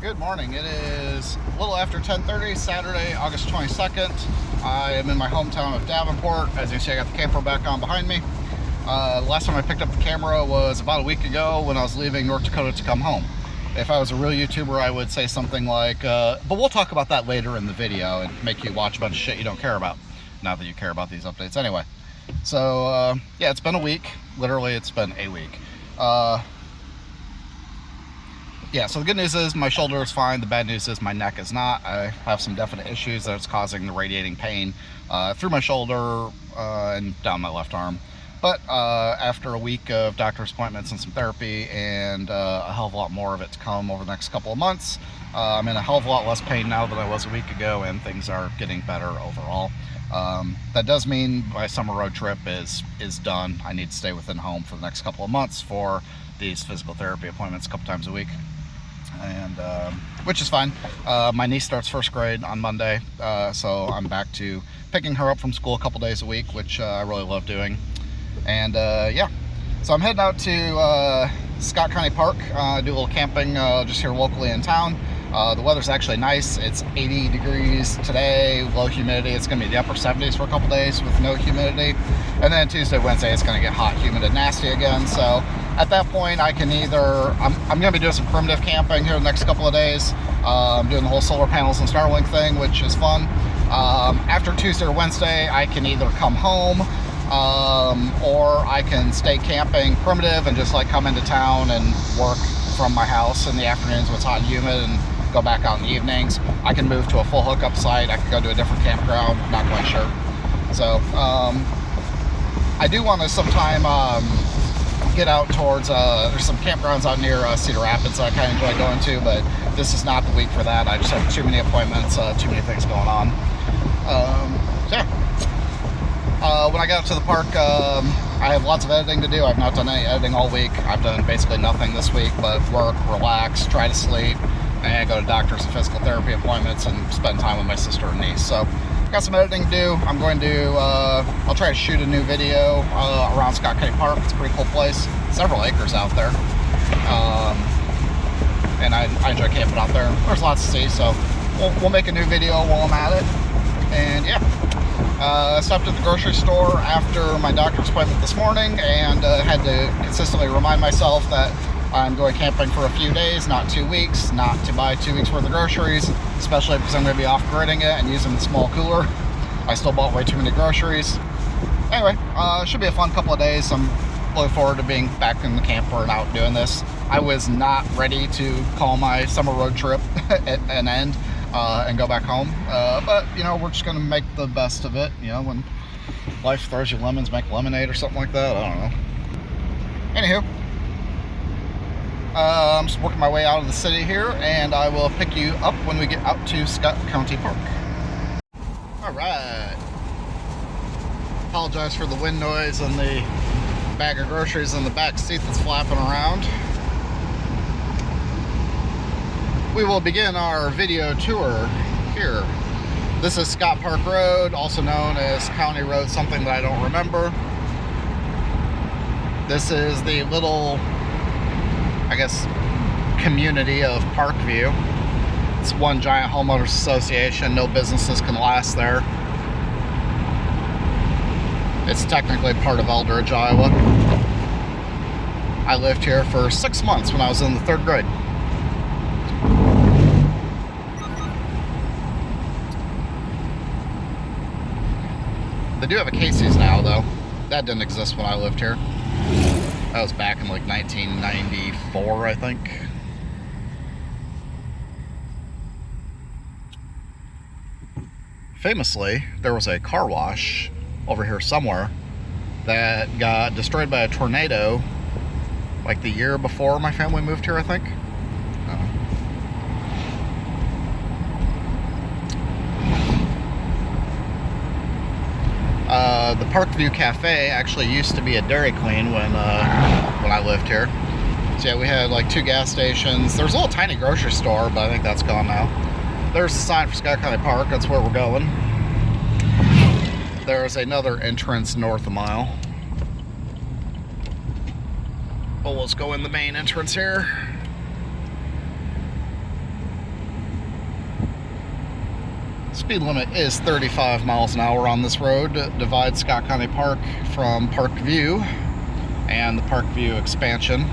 Good morning. It is a little after 10:30, Saturday, August 22nd. I am in my hometown of Davenport. As you see, I got the camper back on behind me. The last time I picked up the camera was about a week ago when I was leaving North Dakota to come home. If I was a real YouTuber, I would say something like, but we'll talk about that later in the video and make you watch a bunch of shit you don't care about. Not that you care about these updates anyway. So, yeah, it's been a week. Literally, it's been a week. Yeah, so the good news is my shoulder is fine. The bad news is my neck is not. I have some definite issues that's causing the radiating pain through my shoulder and down my left arm. But after a week of doctor's appointments and some therapy and a hell of a lot more of it to come over the next couple of months, I'm in a hell of a lot less pain now than I was a week ago, and things are getting better overall. That does mean my summer road trip is done. I need to stay within home for the next couple of months for these physical therapy appointments a couple times a week. And which is fine. My niece starts first grade on Monday, so I'm back to picking her up from school a couple days a week, which I really love doing. And yeah, so I'm heading out to Scott County Park, do a little camping just here locally in town. The weather's actually nice. It's 80 degrees today, low humidity. It's going to be the upper 70s for a couple days with no humidity. And then Tuesday, Wednesday, it's going to get hot, humid, and nasty again. So at that point, I can either, I'm going to be doing some primitive camping here the next couple of days. I'm doing the whole solar panels and Starlink thing, which is fun. After Tuesday or Wednesday, I can either come home or I can stay camping primitive and just like come into town and work from my house in the afternoons when it's hot and humid and go back out in the evenings. I can move to a full hookup site. I can go to a different campground, not quite sure. So I do want to sometime get out towards, there's some campgrounds out near Cedar Rapids that I kind of enjoy going to, but this is not the week for that. I just have too many appointments, too many things going on. So yeah. When I got up to the park, I have lots of editing to do. I've not done any editing all week. I've done basically nothing this week but work, relax, try to sleep, and go to doctors and physical therapy appointments and spend time with my sister and niece. So got some editing to do. I'm going to, I'll try to shoot a new video around Scott County Park. It's a pretty cool place. Several acres out there. And I enjoy camping out there. There's lots to see, so we'll make a new video while I'm at it. And yeah. Stopped at the grocery store after my doctor's appointment this morning and had to consistently remind myself that I'm going camping for a few days, not 2 weeks, not to buy 2 weeks worth of groceries, especially because I'm going to be off-gridding it and using the small cooler. I still bought way too many groceries. Anyway, should be a fun couple of days. I'm looking forward to being back in the camper and out doing this. I was not ready to call my summer road trip an end. And go back home, but you know, we're just gonna make the best of it. You know, when life throws you lemons, make lemonade or something like that. I don't know. Anywho, I'm just working my way out of the city here, and I will pick you up when we get out to Scott County Park. All right. Apologize for the wind noise and the bag of groceries in the back seat that's flapping around. We will begin our video tour here. This is Scott Park Road, also known as County Road, something that I don't remember. This is the little, I guess, community of Parkview. It's one giant homeowners association. No businesses can last there. It's technically part of Eldridge, Iowa. I lived here for 6 months when I was in the 3rd grade. They do have a Casey's now, though. That didn't exist when I lived here. That was back in like 1994, I think. Famously, there was a car wash over here somewhere that got destroyed by a tornado like the year before my family moved here, I think. The Parkview Cafe actually used to be a Dairy Queen when I lived here. So yeah, we had like 2 gas stations. There's a little tiny grocery store, but I think that's gone now. There's the sign for Scott County Park. That's where we're going. There's another entrance north a mile. Well, let's go in the main entrance here. Speed limit is 35 miles an hour on this road. It divides Scott County Park from Park View and the Park View expansion.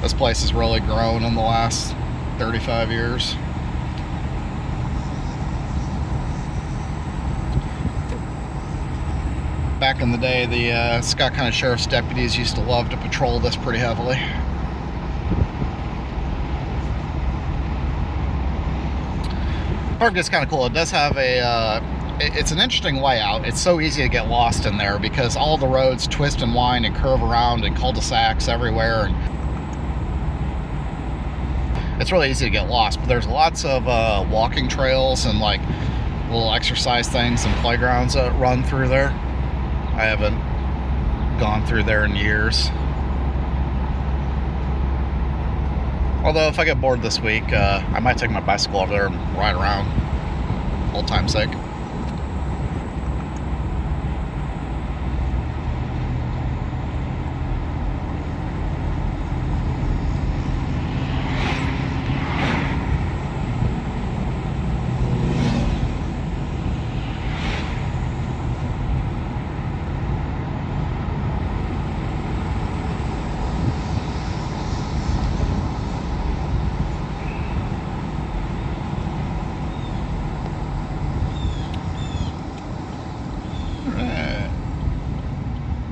This place has really grown in the last 35 years. Back in the day, the Scott County Sheriff's deputies used to love to patrol this pretty heavily. Park is kind of cool. It does have a, it's an interesting layout. It's so easy to get lost in there because all the roads twist and wind and curve around and cul-de-sacs everywhere. And it's really easy to get lost, but there's lots of walking trails and like little exercise things and playgrounds that run through there. I haven't gone through there in years. Although if I get bored this week, I might take my bicycle over there and ride around, old time's sake.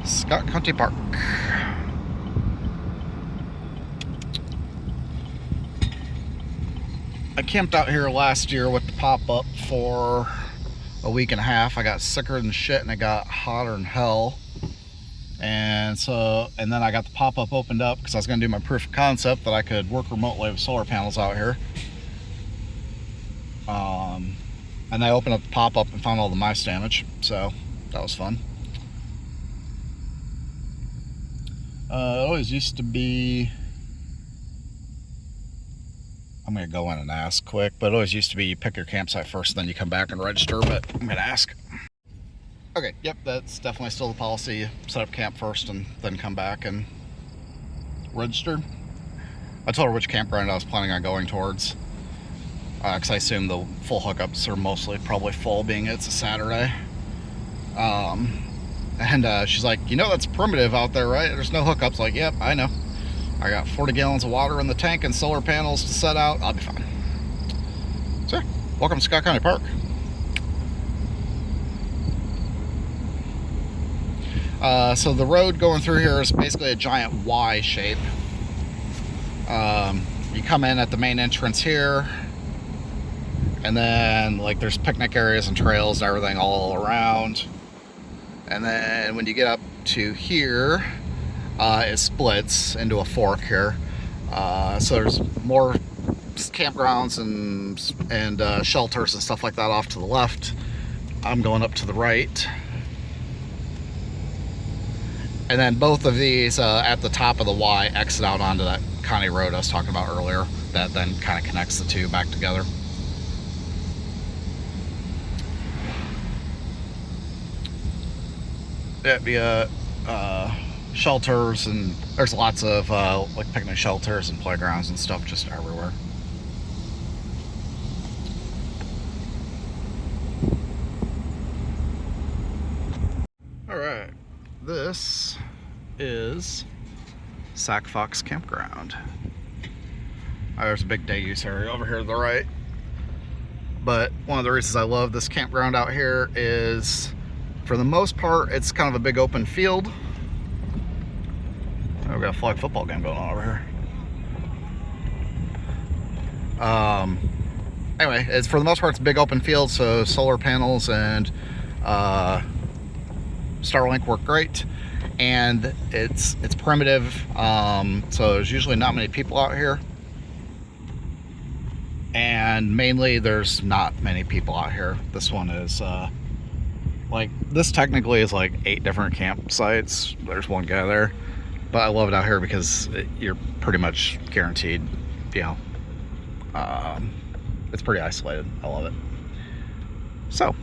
Scott County Park. I camped out here last year with the pop-up for a week and a half. I got sicker than shit and it got hotter than hell. And then I got the pop-up opened up because I was going to do my proof of concept that I could work remotely with solar panels out here. And I opened up the pop-up and found all the mice damage, so that was fun. It always used to be, I'm going to go in and ask quick, but it always used to be you pick your campsite first and then you come back and register, but I'm going to ask. Okay, yep, that's definitely still the policy. You set up camp first and then come back and register. I told her which campground I was planning on going towards, because I assume the full hookups are mostly probably full, being it's a Saturday. And she's like, you know that's primitive out there, right? There's no hookups. Like, yep, I know. I got 40 gallons of water in the tank and solar panels to set out. I'll be fine. So, welcome to Scott County Park. So the road going through here is basically a giant Y shape. You come in at the main entrance here, and then like there's picnic areas and trails and everything all around. And then when you get up to here, it splits into a fork here. So there's more campgrounds and shelters and stuff like that off to the left. I'm going up to the right. And then both of these at the top of the Y exit out onto that county road I was talking about earlier that then kind of connects the two back together. Yeah, shelters, and there's lots of like picnic shelters and playgrounds and stuff just everywhere. Alright, this is Fox Campground. There's a big day use area over here to the right. But one of the reasons I love this campground out here is, for the most part, it's kind of a big open field. Oh, we've got a flag football game going on over here. Anyway, it's for the most part, it's a big open field, so solar panels and Starlink work great. And it's primitive, so there's usually not many people out here. And mainly, there's not many people out here. This one is like, this technically is like 8 different campsites. There's one guy there, but I love it out here because you're pretty much guaranteed, you know, it's pretty isolated. I love it. So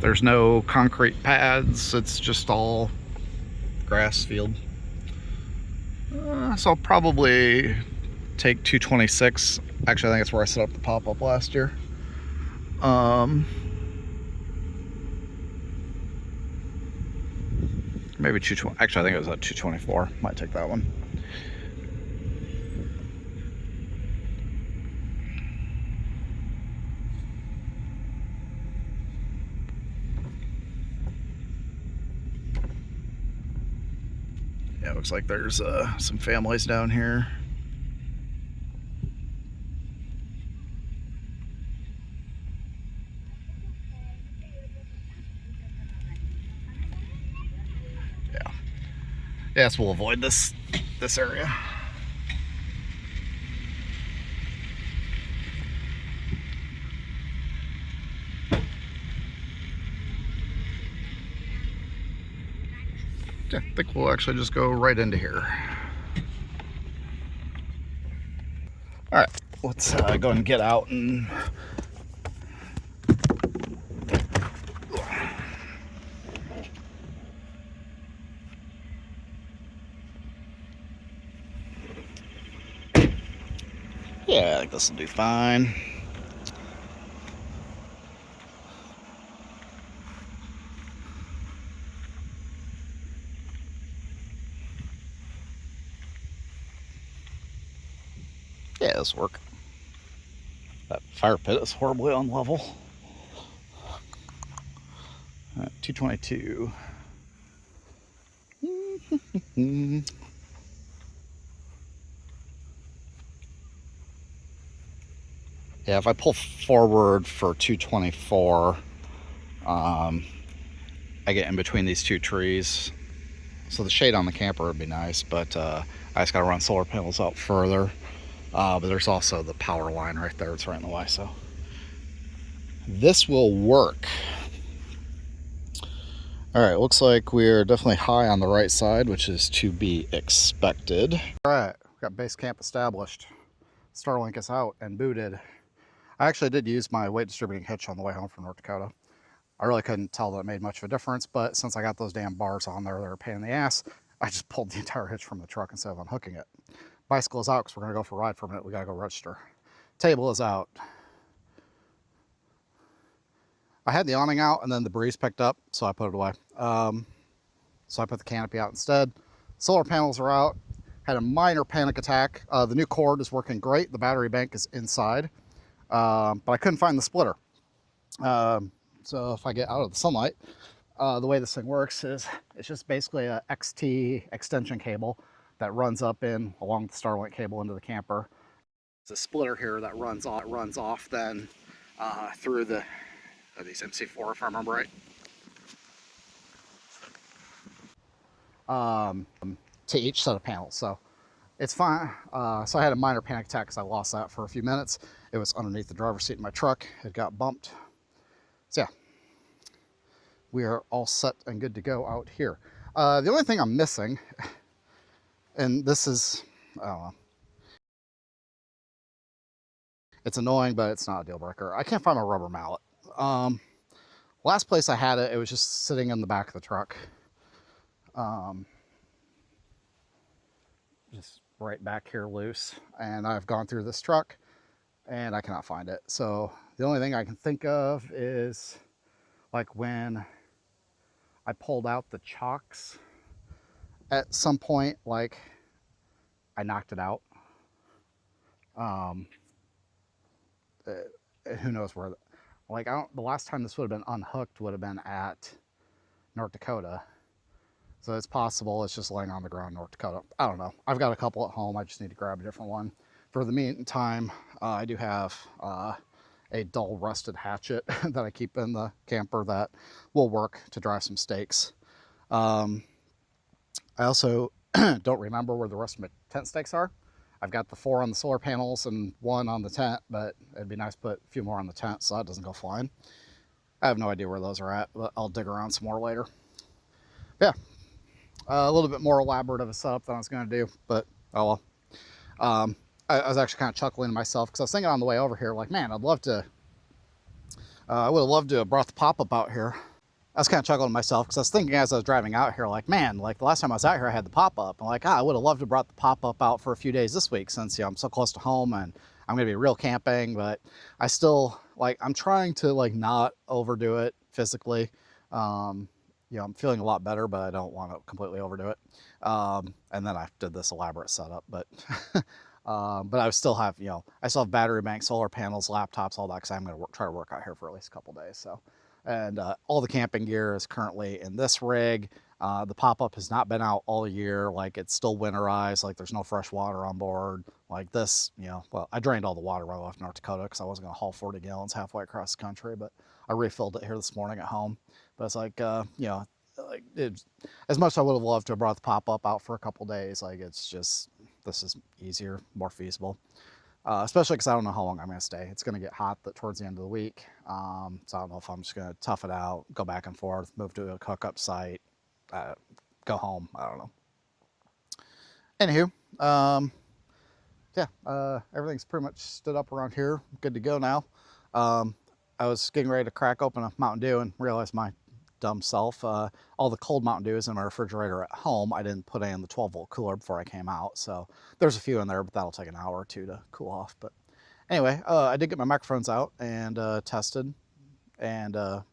there's no concrete pads. It's just all grass field. So I'll probably take 226. Actually, I think it's where I set up the pop-up last year. Maybe 220. Actually, I think it was at 224. Might take that one. Yeah, it looks like there's some families down here. Yeah. Yes, we'll avoid this area. Yeah, I think we'll actually just go right into here. All right, let's go ahead and get out and yeah, I think this will do fine. Yeah, this will work. That fire pit is horribly on level. 222. Yeah, if I pull forward for 224, I get in between these two trees. So the shade on the camper would be nice, but I just got to run solar panels out further. But there's also the power line right there. It's right in the way, so this will work. All right, looks like we're definitely high on the right side, which is to be expected. All right, we've got base camp established. Starlink is out and booted. I actually did use my weight distributing hitch on the way home from North Dakota. I really couldn't tell that it made much of a difference, but since I got those damn bars on there that are a pain in the ass, I just pulled the entire hitch from the truck instead of unhooking it. Bicycle is out because we're gonna go for a ride for a minute. We gotta go register. Table is out. I had the awning out and then the breeze picked up, so I put it away. So I put the canopy out instead. Solar panels are out. Had a minor panic attack. The new cord is working great. The battery bank is inside, but I couldn't find the splitter. So if I get out of the sunlight, the way this thing works is it's just basically a XT extension cable that runs up in along the Starlink cable into the camper. It's a splitter here that runs off then through the these MC4 if I remember right, to each set of panels. So it's fine. So I had a minor panic attack because I lost that for a few minutes. It was underneath the driver's seat in my truck. It got bumped. So yeah, we are all set and good to go out here. The only thing I'm missing, and this is, I don't know, it's annoying, but it's not a deal breaker. I can't find my rubber mallet. Last place I had it, it was just sitting in the back of the truck. Just right back here loose. And I've gone through this truck and I cannot find it. So the only thing I can think of is like when I pulled out the chocks at some point, like I knocked it out. Who knows where, like the last time this would have been unhooked would have been at North Dakota. So it's possible it's just laying on the ground in North Dakota. I don't know. I've got a couple at home. I just need to grab a different one. For the meantime, I do have a dull rusted hatchet that I keep in the camper that will work to drive some stakes. I also don't remember where the rest of my tent stakes are. I've got the 4 on the solar panels and 1 on the tent, but it'd be nice to put a few more on the tent so that doesn't go flying. I have no idea where those are at, but I'll dig around some more later. Yeah. A little bit more elaborate of a setup than I was going to do, but oh well. I was actually kind of chuckling to myself because I was thinking on the way over here, like, man, I'd love to, I would have loved to have brought the pop-up out here I was kind of chuckling to myself because I was thinking as I was driving out here, like, man, like the last time I was out here, I had the pop-up. I'm like, I would have loved to have brought the pop-up out for a few days this week since, you know, I'm so close to home and I'm going to be real camping. But I still, like, I'm trying to, like, not overdo it physically. You know, I'm feeling a lot better, but I don't want to completely overdo it. And then I did this elaborate setup, but but I still have, you know, I still have battery banks, solar panels, laptops, all that, because I'm going to try to work out here for at least a couple days. So, and all the camping gear is currently in this rig. The pop-up has not been out all year. Like, it's still winterized. Like, there's no fresh water on board. Like this, you know, well, I drained all the water when I left North Dakota because I wasn't going to haul 40 gallons halfway across the country, but I refilled it here this morning at home. But it's like, you know, like as much as I would have loved to have brought the pop-up out for a couple days, like, it's just, this is easier, more feasible. Especially because I don't know how long I'm going to stay. It's going to get hot towards the end of the week. So I don't know if I'm just going to tough it out, go back and forth, move to a hookup site, go home. I don't know. Anywho, yeah, everything's pretty much stood up around here. Good to go now. I was getting ready to crack open a Mountain Dew and realized my dumb self, all the cold Mountain Dew is in my refrigerator at home. I didn't put any in the 12-volt cooler before I came out, so there's a few in there, but that'll take an hour or two to cool off. But anyway, I did get my microphones out and tested, and so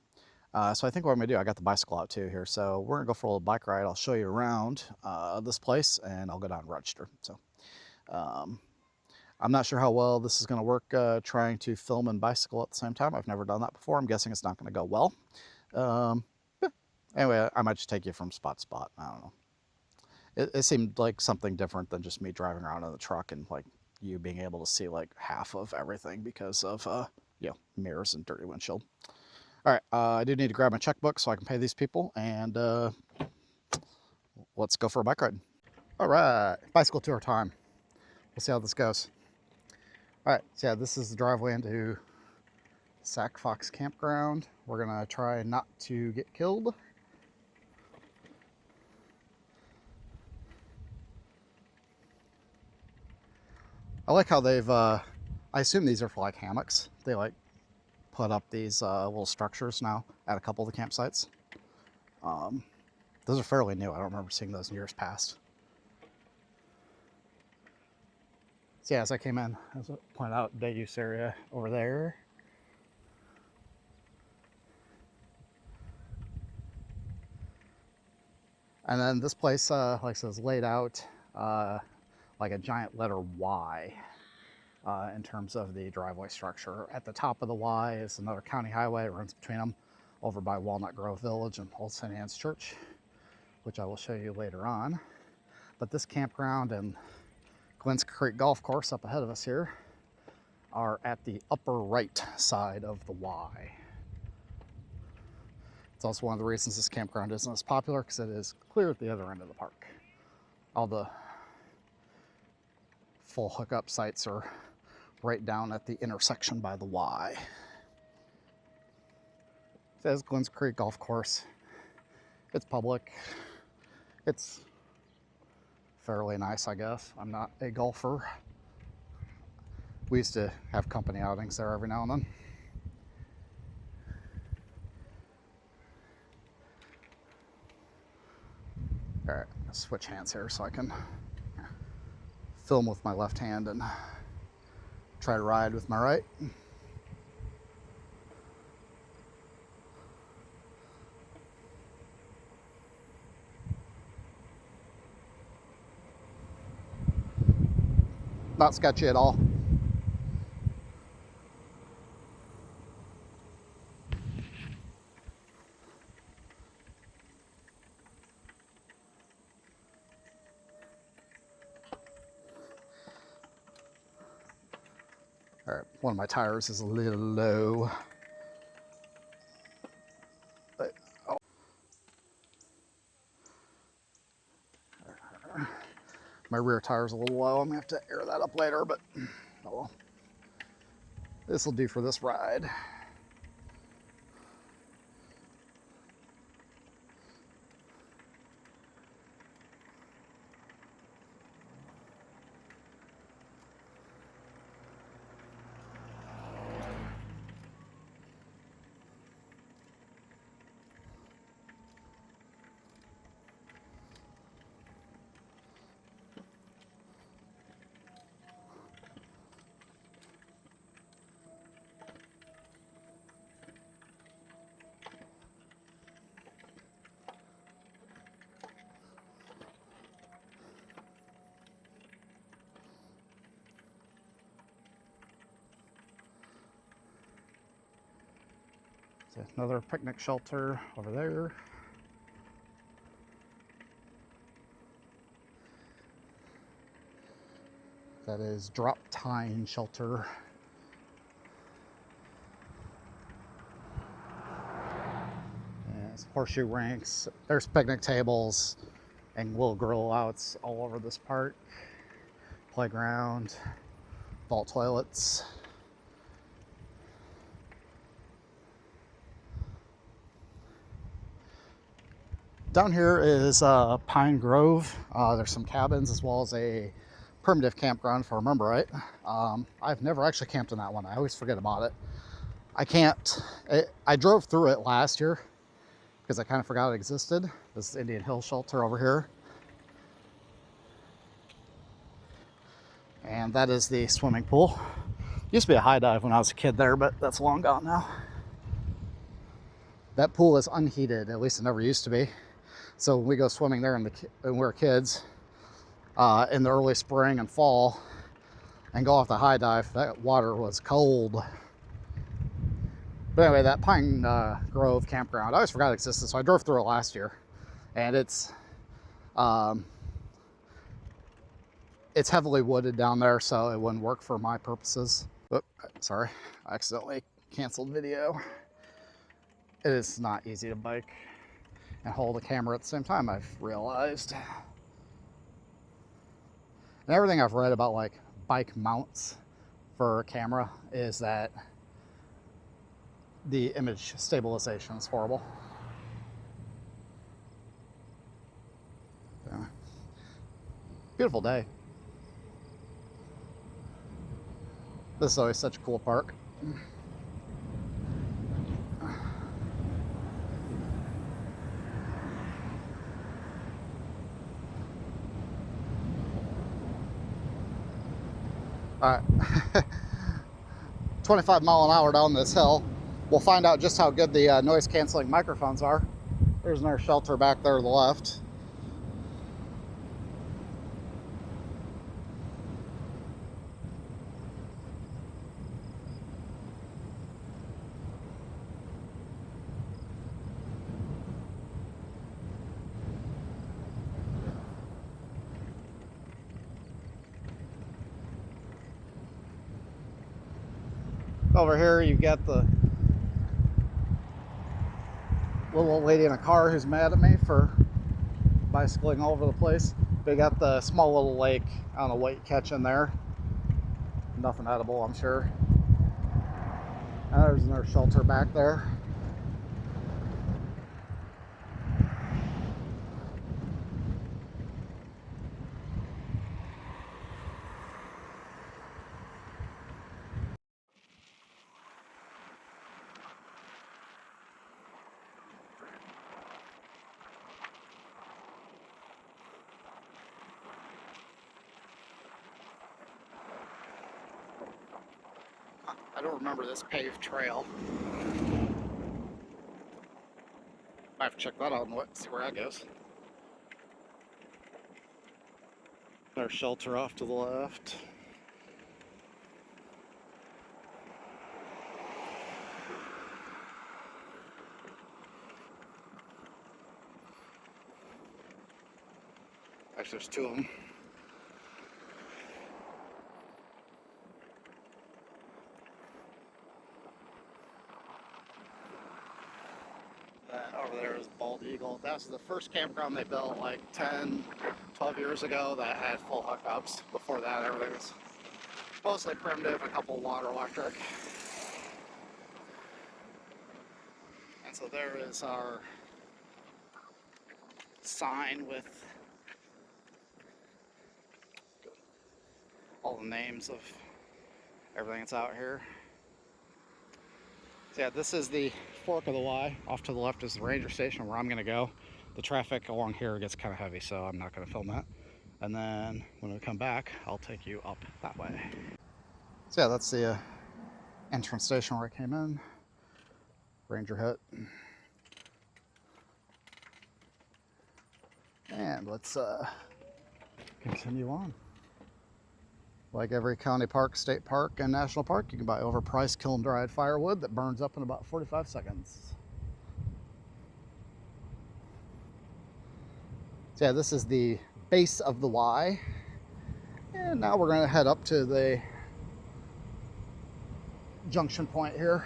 I think what I'm gonna do, I got the bicycle out too here, so we're gonna go for a little bike ride. I'll show you around this place, and I'll go down and register. So I'm not sure how well this is gonna work, trying to film and bicycle at the same time. I've never done that before. I'm guessing it's not gonna go well. Anyway, I might just take you from spot to spot. I don't know. It seemed like something different than just me driving around in the truck and like you being able to see like half of everything because of you know, mirrors and dirty windshield. All right, I do need to grab my checkbook so I can pay these people, and let's go for a bike ride. All right, bicycle tour time. We'll see how this goes. All right, so yeah, this is the driveway into Fox Campground. We're gonna try not to get killed. I like how they've, I assume these are for like hammocks. They like put up these little structures now at a couple of the campsites. Those are fairly new. I don't remember seeing those in years past. So yeah, as I came in, as I pointed out, day use area over there. And then this place, like I said, is laid out like a giant letter Y in terms of the driveway structure. At the top of the Y is another county highway. It runs between them over by Walnut Grove Village and Old St. Anne's Church, which I will show you later on. But this campground and Glens Creek Golf Course up ahead of us here are at the upper right side of the Y. It's also one of the reasons this campground isn't as popular, because it is clear at the other end of the park. All the full hookup sites are right down at the intersection by the Y. It says Glens Creek Golf Course. It's public. It's fairly nice, I guess. I'm not a golfer. We used to have company outings there every now and then. All right, I'll switch hands here so I can film with my left hand and try to ride with my right. Not sketchy at all. All right, one of my tires is a little low. But, oh. My rear tire's a little low. I'm gonna have to air that up later, but oh well. This will do for this ride. Another picnic shelter over there. That is drop tine shelter. And horseshoe rinks. There's picnic tables and little grill outs all over this park. Playground, vault toilets. Down here is Pine Grove. There's some cabins as well as a primitive campground, if I remember right. I've never actually camped in that one. I always forget about it. I drove through it last year because I kind of forgot it existed. This is Indian Hill Shelter over here. And that is the swimming pool. Used to be a high dive when I was a kid there, but that's long gone now. That pool is unheated, at least it never used to be. So when we go swimming there when we're kids, in the early spring and fall, and go off the high dive, that water was cold. But anyway, that Pine Grove Campground, I always forgot it existed, so I drove through it last year. And it's heavily wooded down there, so it wouldn't work for my purposes. Oh, sorry, I accidentally canceled video. It is not easy to bike and hold a camera at the same time, I've realized. And everything I've read about like bike mounts for a camera is that the image stabilization is horrible. Yeah. Beautiful day. This is always such a cool park. All right, 25 mile an hour down this hill. We'll find out just how good the noise canceling microphones are. There's another shelter back there to the left. Over here you've got the little old lady in a car who's mad at me for bicycling all over the place. They got the small little lake. I don't know what you catch in there. Nothing edible, I'm sure. And there's another shelter back there. I don't remember this paved trail. I have to check that out and see where that goes. There's shelter off to the left. Actually, there's two of them. Over there is Bald Eagle. That was the first campground they built like 10, 12 years ago that had full hookups. Before that, everything was mostly primitive, a couple water electric. And so there is our sign with all the names of everything that's out here. So yeah, this is the fork of the Y. Off to the left is the ranger station where I'm gonna go. The traffic along here gets kind of heavy, so I'm not gonna film that. And then when we come back, I'll take you up that way. So yeah, that's the entrance station where I came in. Ranger hut. And let's continue on. Like every county park, state park, and national park, you can buy overpriced kiln-dried firewood that burns up in about 45 seconds. So yeah, this is the base of the Y. And now we're going to head up to the junction point here.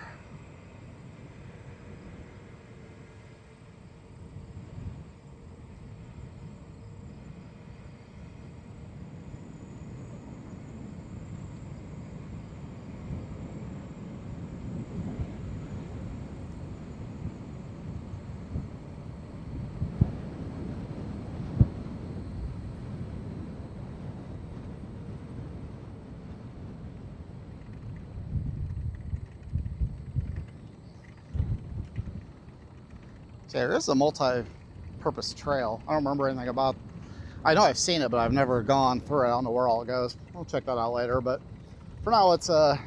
So there is a multi-purpose trail. I don't remember anything about. I know I've seen it, but I've never gone through it. I don't know where all it goes. We'll check that out later. But for now, it's so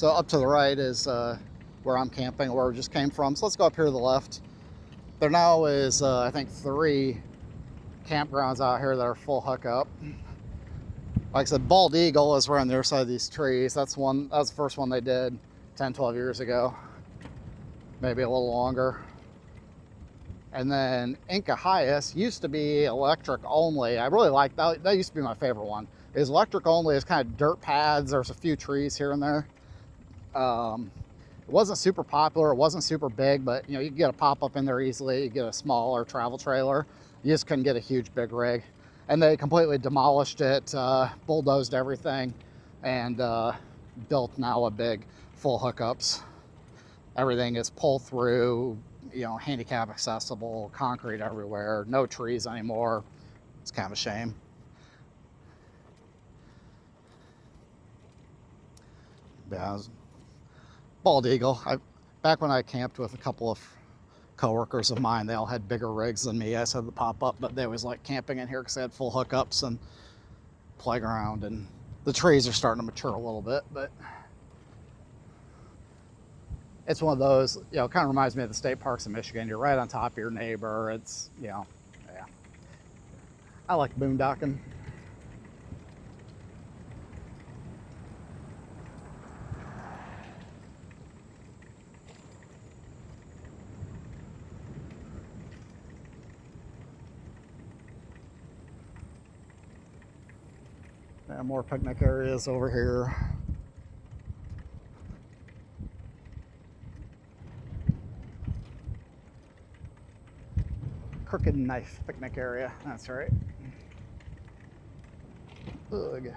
up to the right is where I'm camping, where we just came from. So let's go up here to the left. There now is I think 3 campgrounds out here that are full hookup. Like I said, Bald Eagle is right on the other side of these trees. That's the first one they did 10, 12 years ago, maybe a little longer. And then Inca Highest used to be electric only. I really like that. That used to be my favorite one. It was electric only. It's kind of dirt pads. There's a few trees here and there. It wasn't super popular. It wasn't super big, but you know, you could get a pop-up in there easily. You get a smaller travel trailer. You just couldn't get a huge big rig. And they completely demolished it, bulldozed everything, and built now a big full hookups. Everything is pull through, you know, handicap accessible, concrete everywhere, no trees anymore. It's kind of a shame. Yeah, Bald Eagle. Back when I camped with a couple of coworkers of mine, they all had bigger rigs than me. I said the pop up, but they always liked camping in here because they had full hookups and playground, and the trees are starting to mature a little bit, but it's one of those, you know, kind of reminds me of the state parks in Michigan. You're right on top of your neighbor. It's, you know, yeah. I like boondocking. Yeah, more picnic areas over here. Crooked Knife picnic area, that's right. Ugh.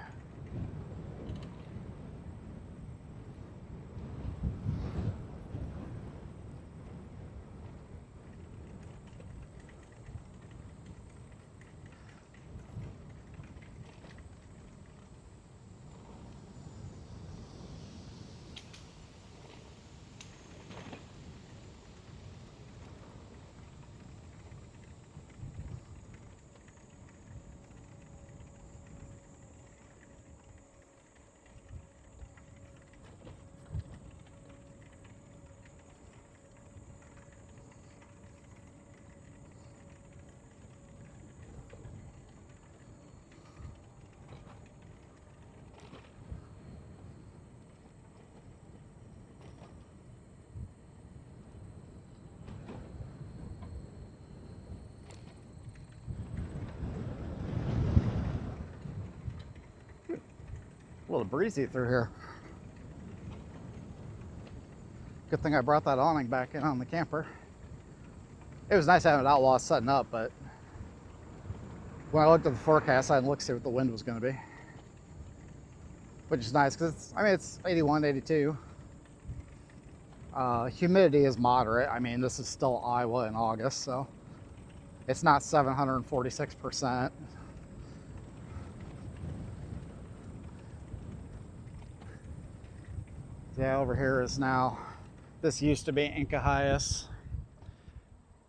A little breezy through here. Good thing I brought that awning back in on the camper. It was nice having it out while I was setting up, but when I looked at the forecast, I didn't look to see what the wind was going to be. Which is nice because it's, I mean, it's 81, 82. Humidity is moderate. I mean, this is still Iowa in August, so it's not 746%. Yeah, over here is now, this used to be Inca Highest.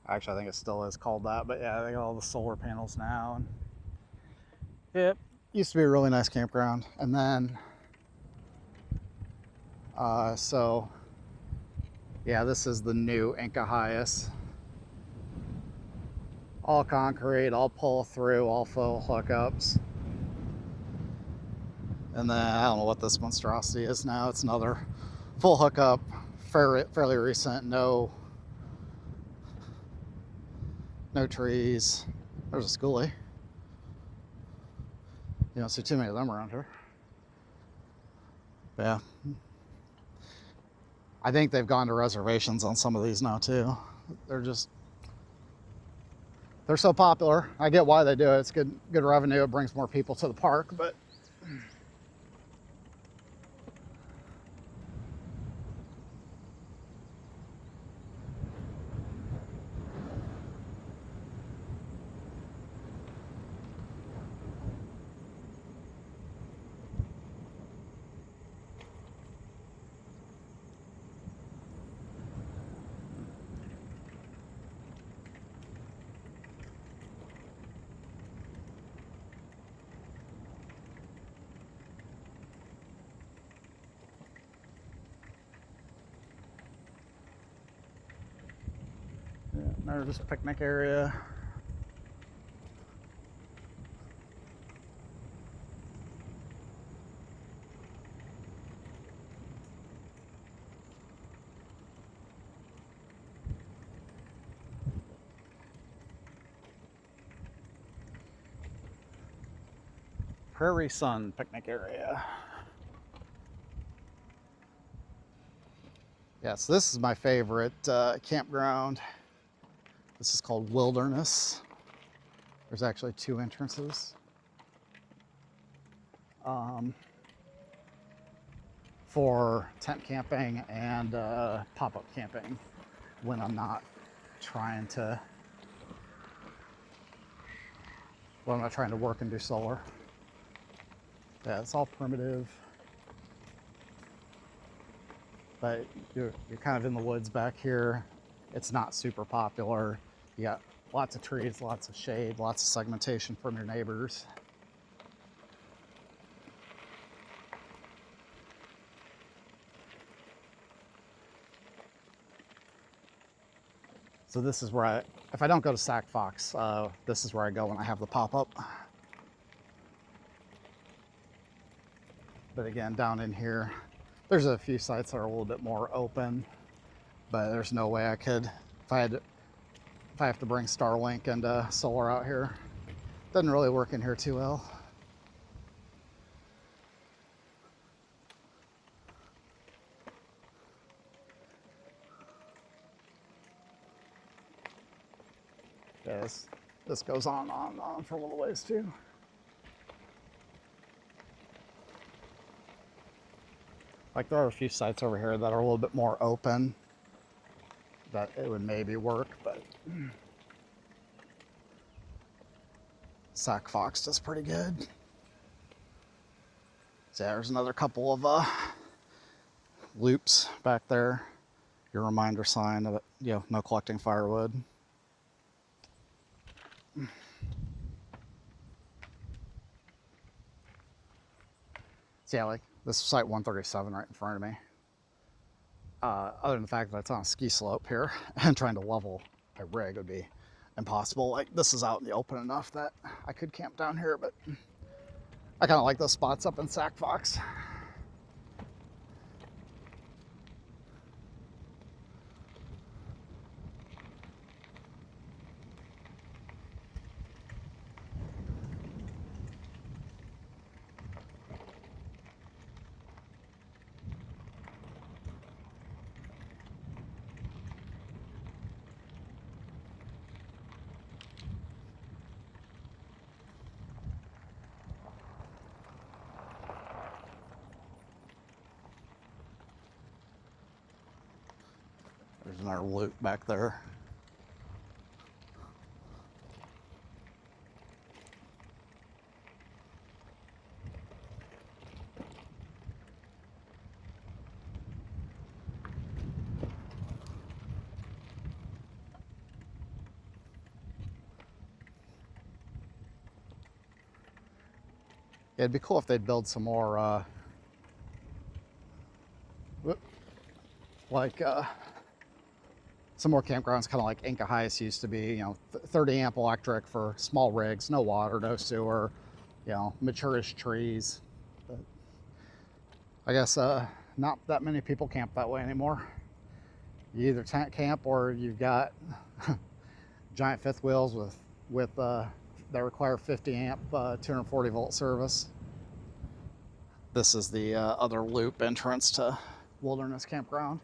Actually, I think it still is called that, but yeah, they got all the solar panels now. And it used to be a really nice campground. And then, so, yeah, this is the new Inca Highest. All concrete, all pull through, all full hookups. And then I don't know what this monstrosity is now. It's another full hookup, fairly recent. No trees. There's a schoolie. You don't see too many of them around here. But yeah, I think they've gone to reservations on some of these now too. They're so popular. I get why they do it. It's good revenue. It brings more people to the park, but yeah, there's this picnic area. Prairie Sun picnic area. Yes, this is my favorite campground. This is called Wilderness. There's actually 2 entrances. For tent camping and pop-up camping when I'm not trying to work and do solar. Yeah, it's all primitive, but you're kind of in the woods back here. It's not super popular. You got lots of trees, lots of shade, lots of segmentation from your neighbors. So this is where if I don't go to Fox, this is where I go when I have the pop-up. But again, down in here, there's a few sites that are a little bit more open, but there's no way I could, if I have to bring Starlink and solar out here. Doesn't really work in here too well. Yeah, this goes on for a little ways too. Like there are a few sites over here that are a little bit more open that it would maybe work, but Fox does pretty good. So yeah, there's another couple of loops back there. Your reminder sign of, no collecting firewood. So yeah, like this is site 137 right in front of me. Other than the fact that it's on a ski slope here and trying to level a rig would be impossible. Like this is out in the open enough that I could camp down here, but I kind of like those spots up in Fox. There's another loop back there. Yeah, it'd be cool if they'd build some more, some more campgrounds, kind of like Inca Heights used to be, 30 amp electric for small rigs, no water, no sewer, maturish trees. But I guess not that many people camp that way anymore. You either tent camp or you've got giant fifth wheels with that require 50 amp 240 volt service. This is the other loop entrance to Wilderness Campground.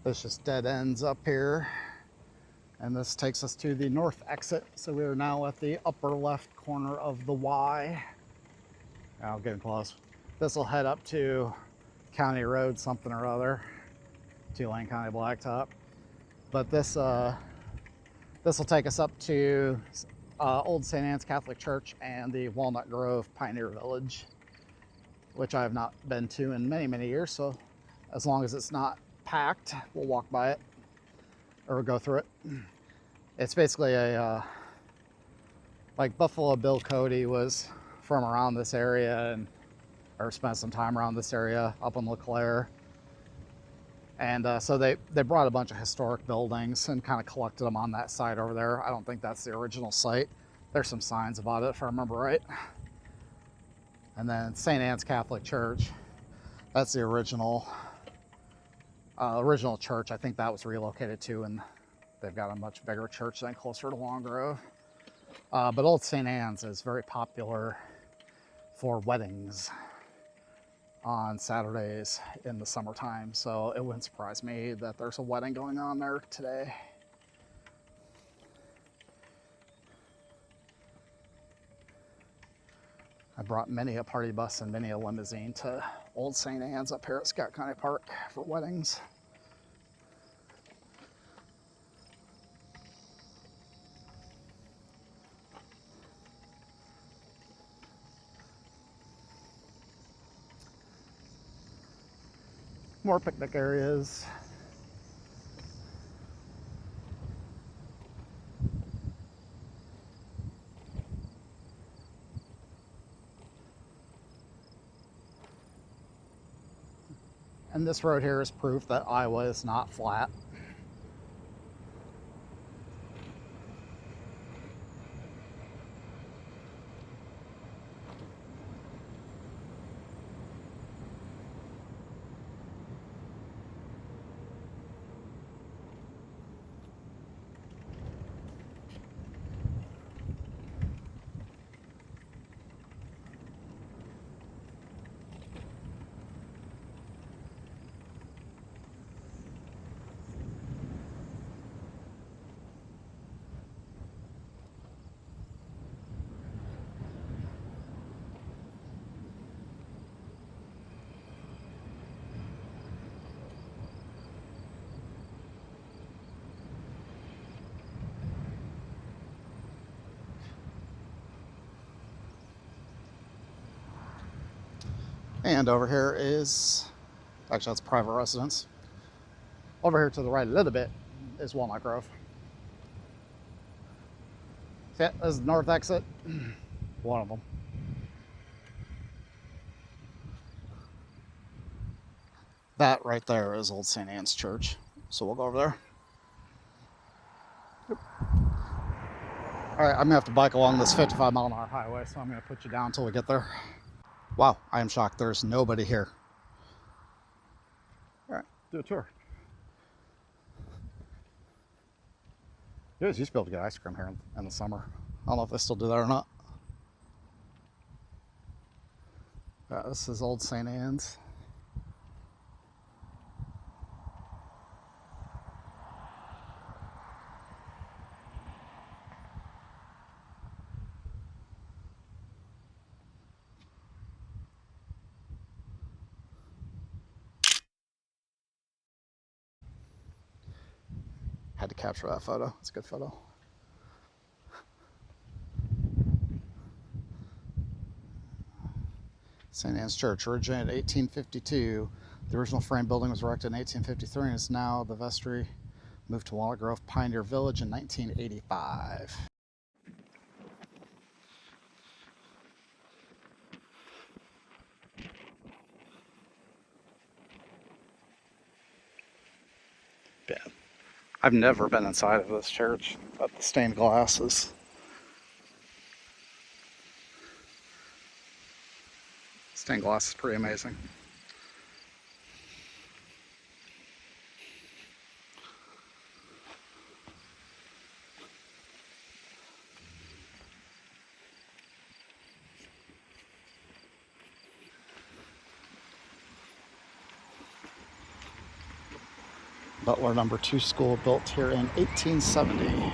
This just dead ends up here, and this takes us to the north exit. So we are now at the upper left corner of the Y. I'll get close. This will head up to County Road something or other, 2-lane County Blacktop. But this will take us up to Old St. Anne's Catholic Church and the Walnut Grove Pioneer Village, which I have not been to in many, many years. So as long as it's not packed, we'll walk by it or go through it. It's basically a like Buffalo Bill Cody was from around this area or spent some time around this area up in LeClaire, and so they brought a bunch of historic buildings and kind of collected them on that site over there. I don't think that's the original site. There's some signs about it if I remember right. And then St. Anne's Catholic Church, that's the original church. I think that was relocated too, and they've got a much bigger church than closer to Long Grove. But Old St. Anne's is very popular for weddings on Saturdays in the summertime, so it wouldn't surprise me that there's a wedding going on there today. I brought many a party bus and many a limousine to Old St. Anne's up here at Scott County Park for weddings. More picnic areas. And this road here is proof that Iowa is not flat. And over here is, actually that's private residence. Over here to the right a little bit is Walnut Grove. See, this is the north exit, one of them. That right there is Old St. Anne's Church. So we'll go over there. Yep. All right, I'm gonna have to bike along this 55-mile-an-hour highway, so I'm gonna put you down until we get there. Wow, I am shocked there's nobody here. All right, do a tour. You guys used to be able to get ice cream here in the summer. I don't know if they still do that or not. This is Old St. Anne's. Had to capture that photo. It's a good photo. St. Anne's Church, originated in 1852. The original frame building was erected in 1853 and is now the vestry. Moved to Walnut Grove Pioneer Village in 1985. Yeah. I've never been inside of this church, but the stained glass is pretty amazing. Butler number 2 school built here in 1870.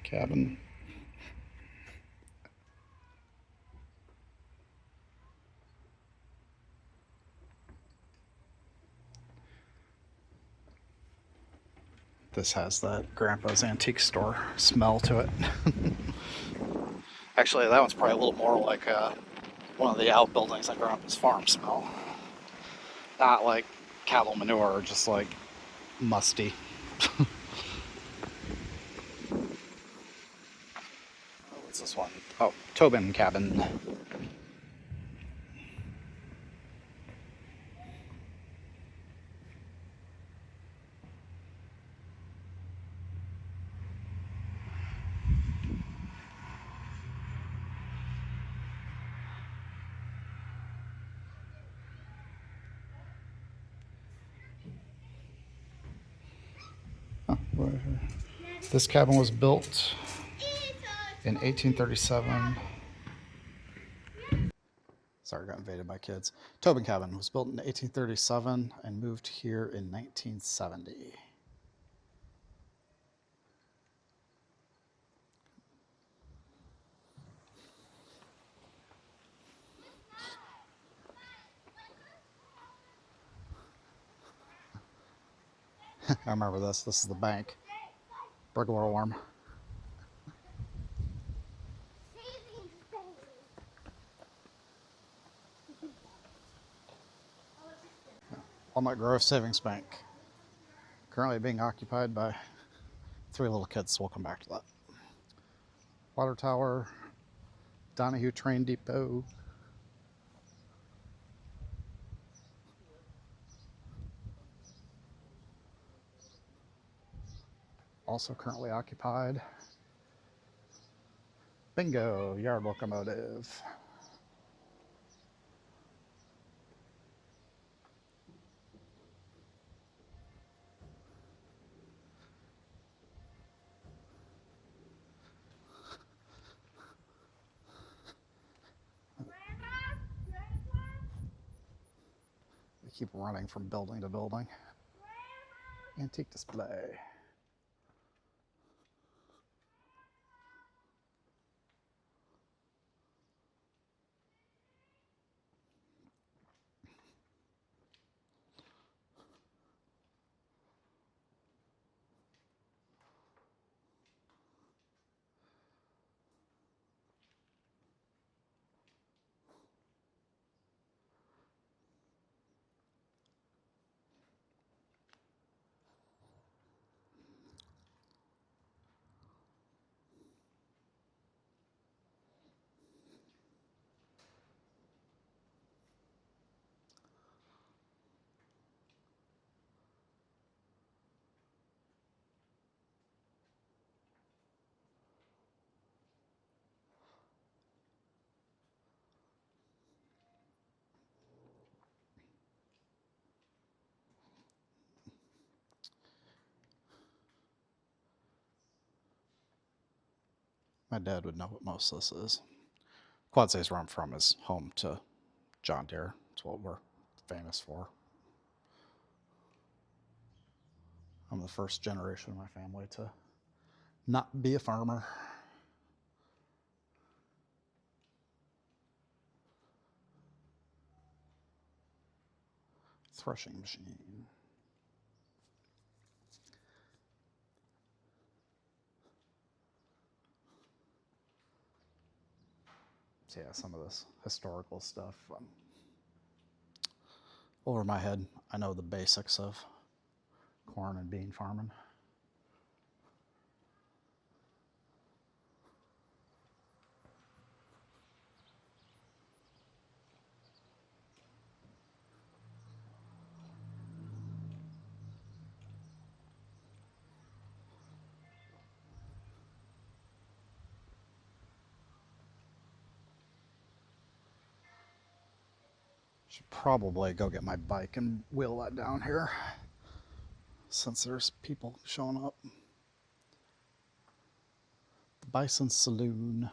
Cabin. This has that Grandpa's Antique Store smell to it. Actually, that one's probably a little more like one of the outbuildings at Grandpa's farm smell. Not like cattle manure, just like musty. What's this one? Oh, Tobin Cabin. Oh, this cabin was built in 1837. Sorry, I got invaded by kids. Tobin Cabin was built in 1837 and moved here in 1970. I remember this. This is the bank. Burglar alarm. Walnut Grove Savings Bank. Currently being occupied by 3 little kids, so we'll come back to that. Water tower. Donahue Train Depot. Also currently occupied. Bingo, yard locomotive. They keep running from building to building. Antique display. My dad would know what most of this is. Quad Cities, where I'm from, is home to John Deere. That's what we're famous for. I'm the first generation of my family to not be a farmer. Threshing machine. So yeah, some of this historical stuff over my head. I know the basics of corn and bean farming. Should probably go get my bike and wheel that down here since there's people showing up. The Bison Saloon.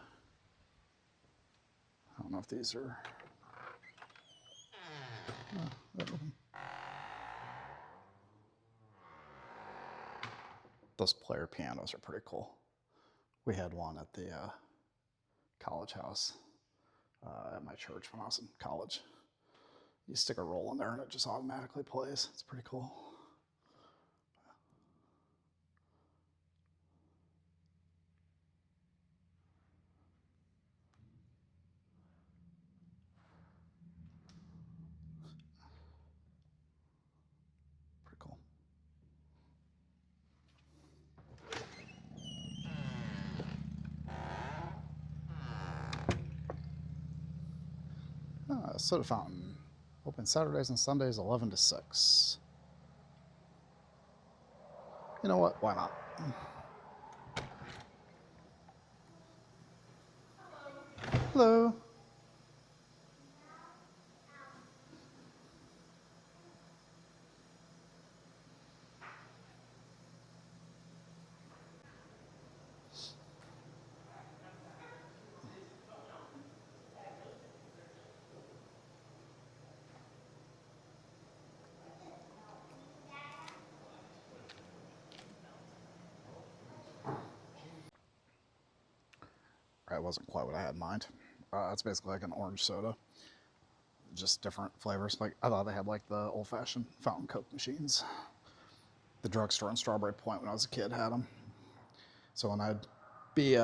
I don't know if these are... Those player pianos are pretty cool. We had one at the college house at my church when I was in college. You stick a roll in there and it just automatically plays. It's pretty cool. Pretty cool. Soda fountain. Open Saturdays and Sundays, 11 to 6. You know what? Why not? Hello. That wasn't quite what I had in mind. It's basically like an orange soda, just different flavors. Like I thought they had like the old-fashioned fountain Coke machines. The drugstore in Strawberry Point when I was a kid had them. So when I'd be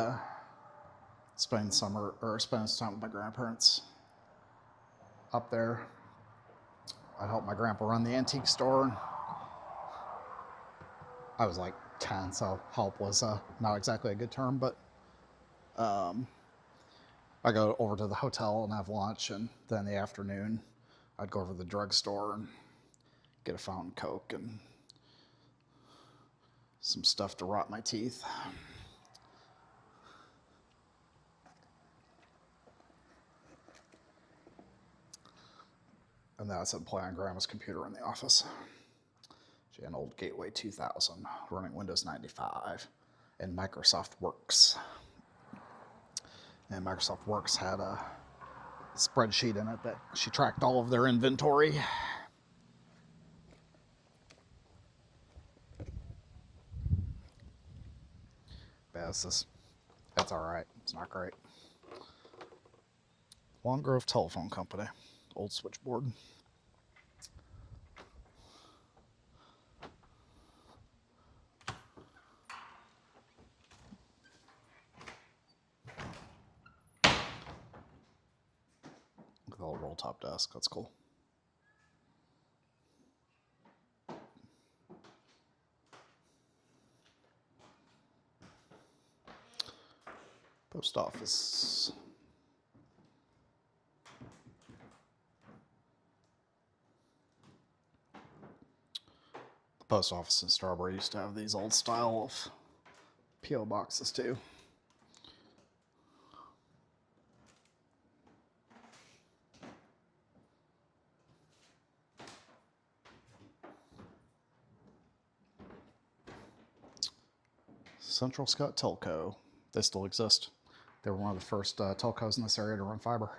spending some time with my grandparents up there, I'd help my grandpa run the antique store. I was like 10, so help was not exactly a good term, but I go over to the hotel and have lunch, and then in the afternoon, I'd go over to the drugstore and get a fountain Coke and some stuff to rot my teeth. And that's at play on Grandma's computer in the office. She had an old Gateway 2000 running Windows 95 and Microsoft Works. And Microsoft Works had a spreadsheet in it that she tracked all of their inventory. That's all right. It's not great. Long Grove Telephone Company, old switchboard. Look at the old roll top desk. That's cool. Post office. The post office in Strawberry used to have these old style of P.O. boxes too. Central Scott Telco. They still exist. They were one of the first telcos in this area to run fiber.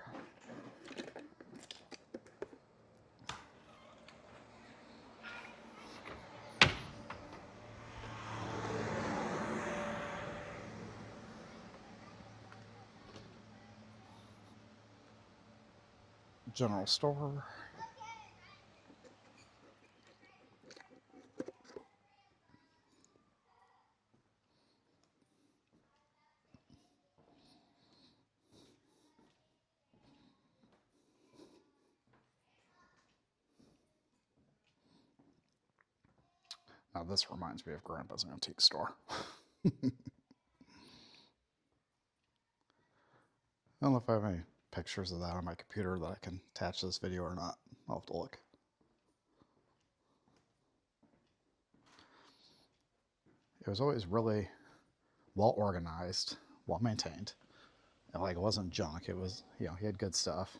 General store. Now this reminds me of Grandpa's antique store. I don't know if I have any pictures of that on my computer that I can attach to this video or not. I'll have to look. It was always really well organized, well maintained. And like, it wasn't junk. It was, you know, he had good stuff.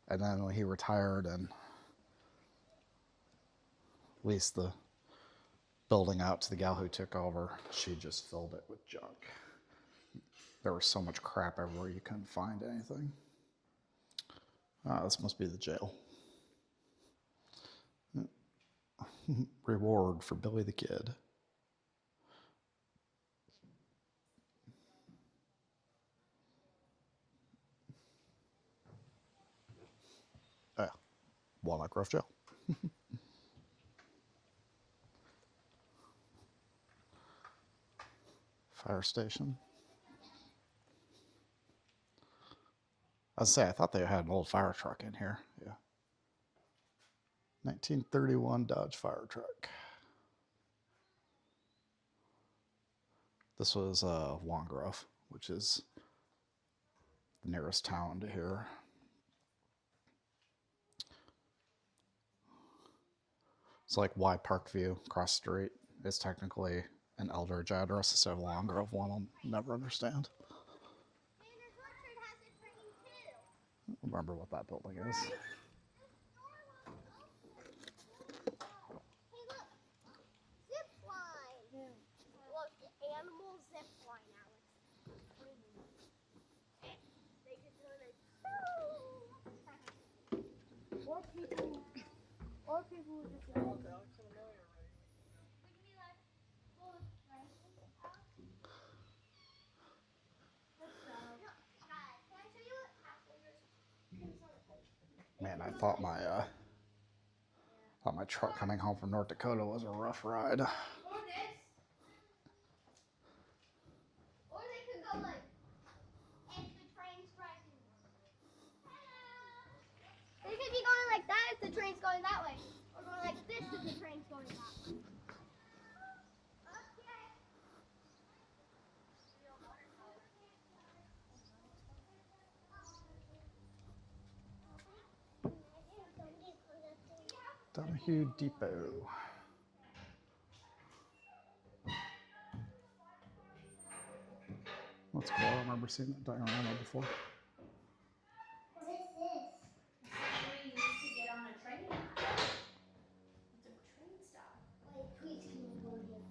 And then when he retired and leased the building out to the gal who took over, she just filled it with junk. There was so much crap everywhere you couldn't find anything. This must be the jail. Reward for Billy the Kid. Walnut Grove Jail. Fire station. I was say, I thought they had an old fire truck in here. Yeah. 1931 Dodge fire truck. This was Long Grove, which is the nearest town to here. It's like Y Parkview across the street. It's technically an Eldridge address instead of Long Grove one. I'll never understand. I don't remember what that building is. Hey, look. Zip line. Look, animal zip line, Alex. They could do it. Or people would just like, Alex, I know you're right. would be like, well, right? Let's go. Guys, can I show you what passengers? Man, I thought my truck coming home from North Dakota was a rough ride. Or this. Or they could go like, if the train's driving. They could be going like that if the train's going that way. Or going like this if the train's going that way. Donahue Depot. That's cool. I don't remember seeing that diorama before. What is this? Somebody needs to get on a train. It's a train stop. Wait, please can we go here?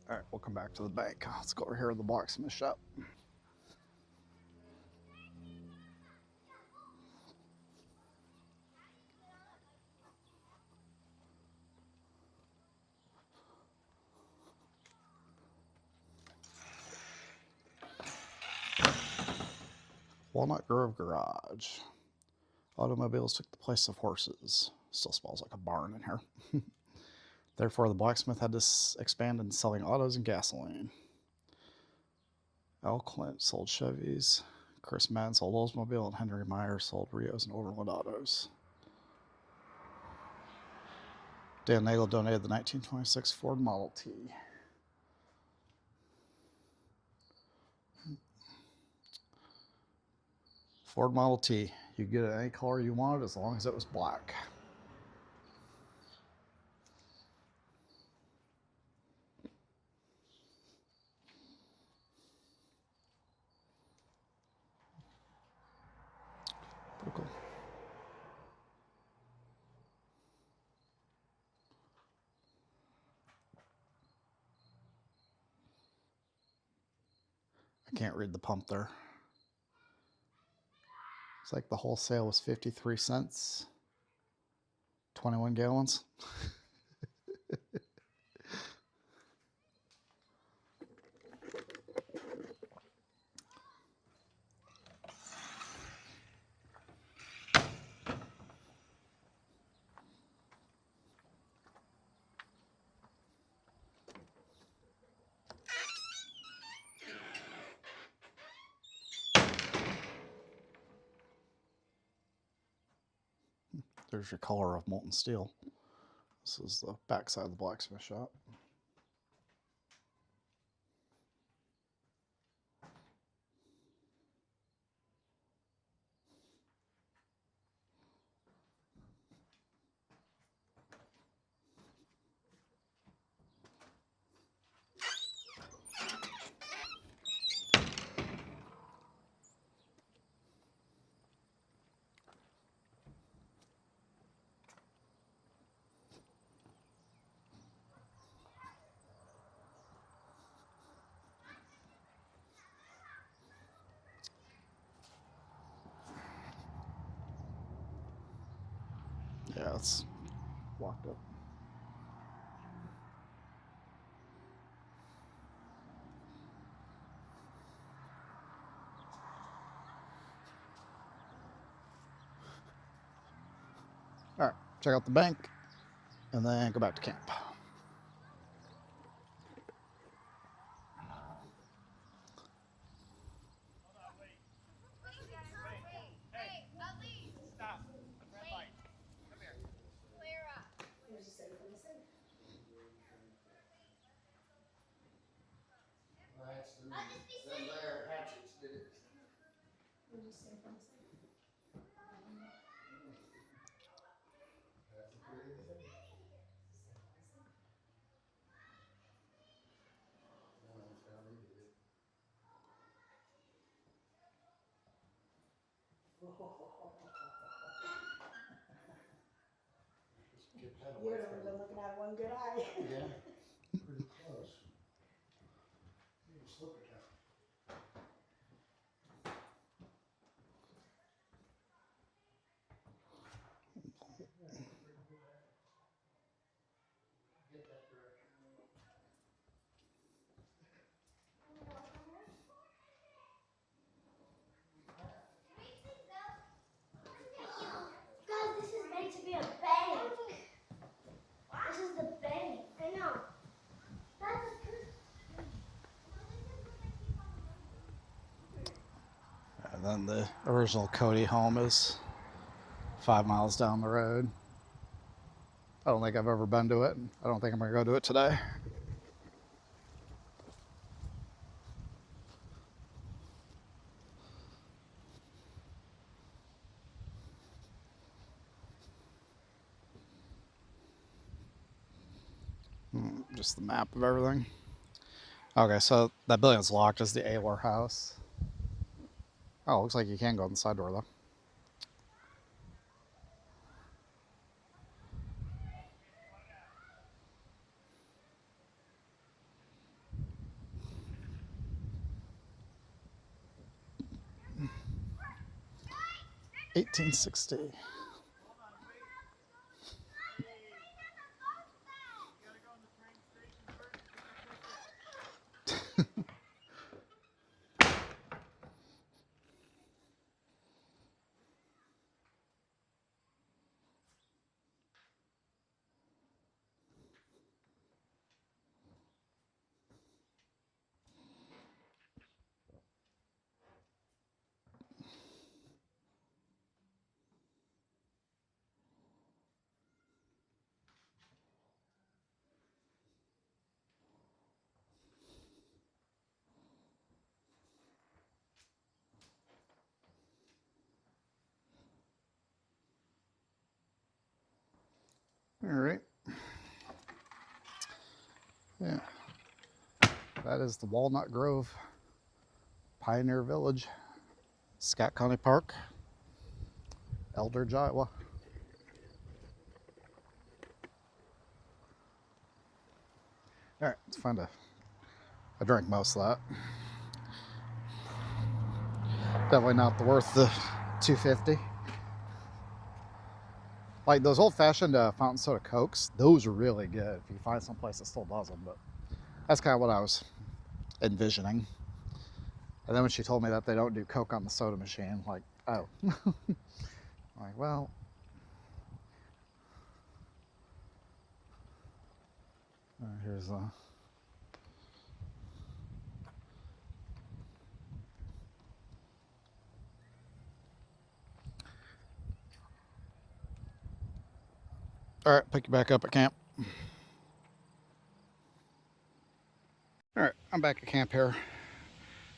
All right, we'll come back to the bank. Let's go over here to the blacksmith shop. Walnut Grove Garage. Automobiles took the place of horses. Still smells like a barn in here. Therefore, the blacksmith had to expand in selling autos and gasoline. Al Clint sold Chevys. Chris Madden sold Oldsmobile, and Henry Meyer sold Rios and Overland autos. Dan Nagel donated the 1926 Ford Model T. Ford Model T. You could get it any color you wanted as long as it was black. Pretty cool. I can't read the pump there. It's like the wholesale was 53 cents. 21 gallons. There's your color of molten steel. This is the backside of the blacksmith shop. Yeah, it's locked up. All right, check out the bank and then go back to camp. You've been looking out of one good eye. Yeah, pretty close. Just look at that. Guys, this is meant to be a bank. This is the bank. I know. And then the original Cody home is 5 miles down the road. I don't think I've ever been to it. I don't think I'm going to go to it today. just the map of everything. Okay, so that building's locked as the Ayler house. Oh, looks like you can go in the side door though. $18.60. All right. Yeah. That is the Walnut Grove Pioneer Village, Scott County Park, Eldridge, Iowa. All right, let's find I drank most of that. Definitely not worth the $2.50. Like those old-fashioned fountain soda Cokes, those are really good if you find some place that still does them. But that's kind of what I was envisioning. And then when she told me that they don't do Coke on the soda machine, like, oh. Like, well. Here's all right, pick you back up at camp. All right, I'm back at camp here.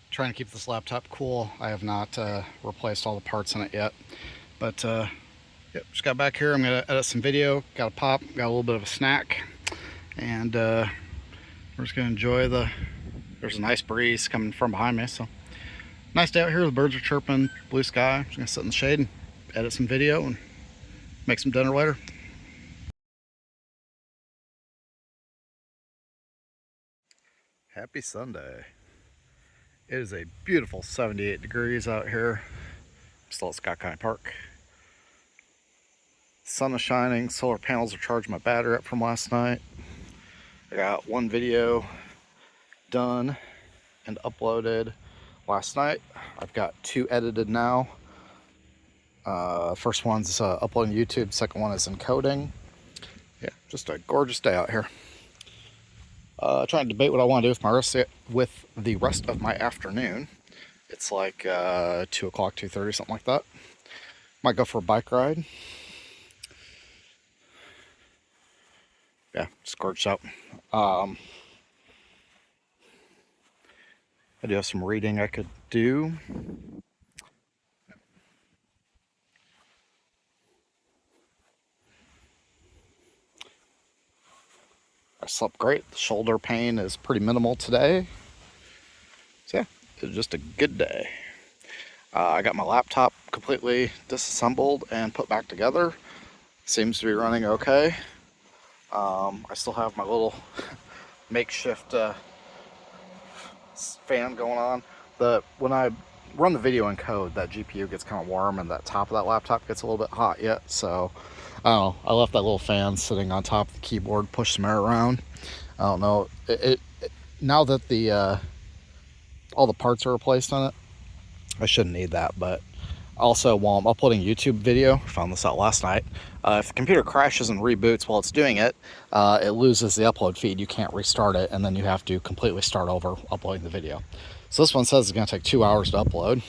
Trying to keep this laptop cool. I have not replaced all the parts in it yet. But, yep, just got back here. I'm going to edit some video. Got a pop, got a little bit of a snack. And we're just going to enjoy there's a nice breeze coming from behind me. So, nice day out here. The birds are chirping, blue sky. I'm just going to sit in the shade and edit some video and make some dinner later. Happy Sunday. It is a beautiful 78 degrees out here. Still at Scott County Park. Sun is shining. Solar panels are charging my battery up from last night. I got one video done and uploaded last night. I've got 2 edited now. First one's uploading to YouTube. Second one is encoding. Yeah, just a gorgeous day out here. Trying to debate what I want to do with the rest of my afternoon. It's like 2 o'clock, 2:30, something like that. Might go for a bike ride. Yeah, just gorgeous out. I do have some reading I could do. I slept great. The shoulder pain is pretty minimal today. So yeah, it was just a good day. I got my laptop completely disassembled and put back together. Seems to be running okay. I still have my little makeshift fan going on. When I run the video in code, that GPU gets kind of warm and that top of that laptop gets a little bit hot yet. So I don't know. I left that little fan sitting on top of the keyboard, pushed some air around. I don't know. Now that all the parts are replaced on it, I shouldn't need that. But also, while I'm uploading YouTube video, I found this out last night. If the computer crashes and reboots while it's doing it, it loses the upload feed. You can't restart it, and then you have to completely start over uploading the video. So this one says it's going to take 2 hours to upload.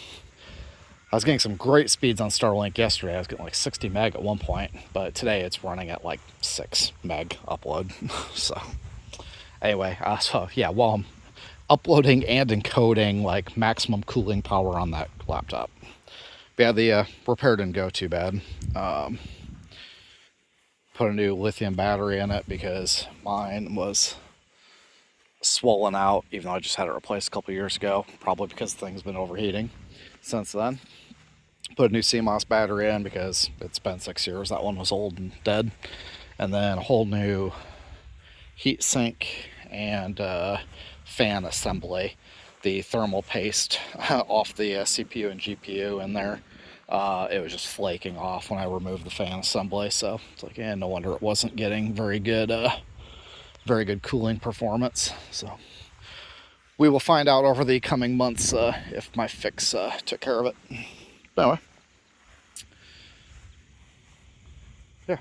I was getting some great speeds on Starlink yesterday. I was getting like 60 meg at one point, but today it's running at like 6 meg upload. So anyway, so yeah, while I'm uploading and encoding, like maximum cooling power on that laptop. But yeah, the repair didn't go too bad. Put a new lithium battery in it because mine was swollen out, even though I just had it replaced a couple years ago, probably because the thing's been overheating since then. Put a new CMOS battery in because it's been 6 years. That one was old and dead. And then a whole new heat sink and fan assembly. The thermal paste off the CPU and GPU in there. It was just flaking off when I removed the fan assembly. So it's like, no wonder it wasn't getting very good cooling performance. So we will find out over the coming months if my fix took care of it. But anyway, yeah.